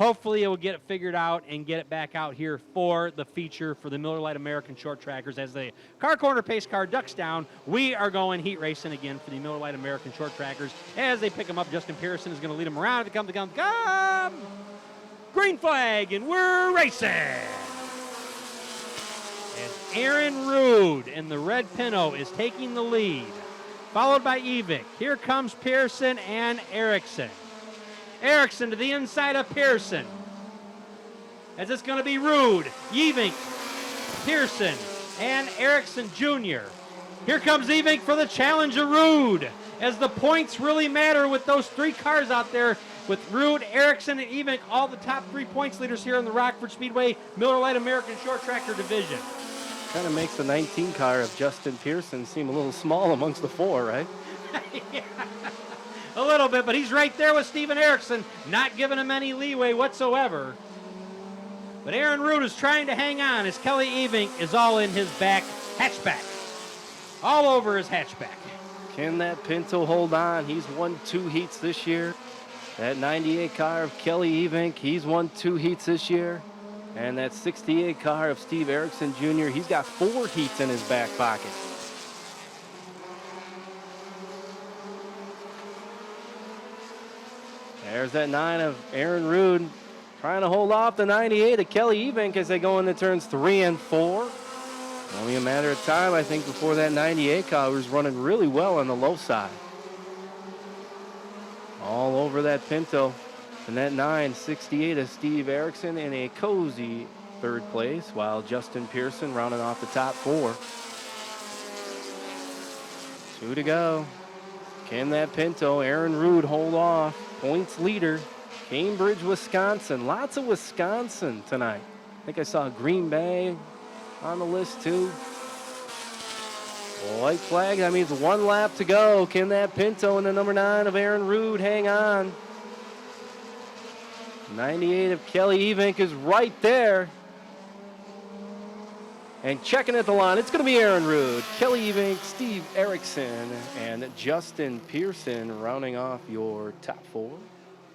Hopefully, it will get it figured out and get it back out here for the feature for the Miller Lite American Short Trackers. As the car corner pace car ducks down, we are going heat racing again for the Miller Lite American Short Trackers. As they pick them up, Justin Pearson is going to lead them around. Come. Green flag, and we're racing. And Aaron Rude in the red Pinto is taking the lead, followed by Evick. Here comes Pearson and Erickson. Erickson to the inside of Pearson. As it's going to be Rude, Evink, Pearson, and Erickson Jr. Here comes Evink for the challenge of Rude. As the points really matter with those three cars out there, with Rude, Erickson, and Evink, all the top 3 points leaders here in the Rockford Speedway Miller Lite American Short Tractor Division. Kind of makes the 19 car of Justin Pearson seem a little small amongst the 4, right? Yeah. A little bit, but he's right there with Steven Erickson, not giving him any leeway whatsoever. But Aaron Rude is trying to hang on as Kelly Evink is all in his back hatchback. All over his hatchback. Can that Pinto hold on? He's won 2 heats this year. That 98 car of Kelly Evink, he's won 2 heats this year. And that 68 car of Steve Erickson Jr., he's got 4 heats in his back pocket. There's that 9 of Aaron Rude trying to hold off the 98 of Kelly Evink as they go into turns 3 and 4. Only a matter of time, I think, before that 98 car was running really well on the low side. All over that Pinto. And that 968 of Steve Erickson in a cozy 3rd place, while Justin Pearson rounding off the top 4. 2 to go. Can that Pinto, Aaron Rude, hold off? Points leader, Cambridge, Wisconsin. Lots of Wisconsin tonight. I think I saw Green Bay on the list too. White flag, that means 1 lap to go. Can that Pinto and the number 9 of Aaron Rude hang on? 98 of Kelly Evink is right there. And checking at the line, it's going to be Aaron Rude, Kelly Evink, Steve Erickson, and Justin Pearson rounding off your top 4.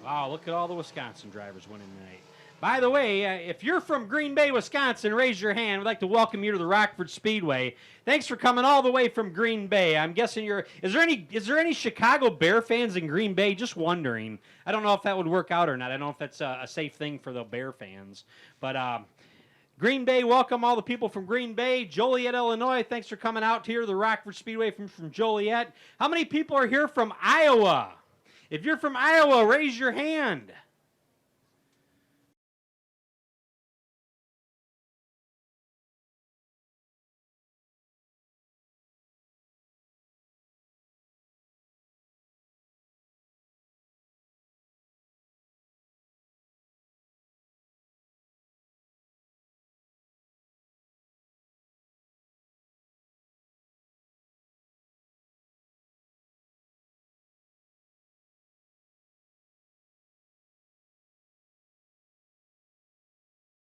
Wow, look at all the Wisconsin drivers winning tonight. By the way, if you're from Green Bay, Wisconsin, raise your hand. We'd like to welcome you to the Rockford Speedway. Thanks for coming all the way from Green Bay. I'm guessing is there any Chicago Bear fans in Green Bay? Just wondering. I don't know if that would work out or not. I don't know if that's a safe thing for the Bear fans. But Green Bay, welcome all the people from Green Bay. Joliet, Illinois, thanks for coming out here to the Rockford Speedway from Joliet. How many people are here from Iowa? If you're from Iowa, raise your hand.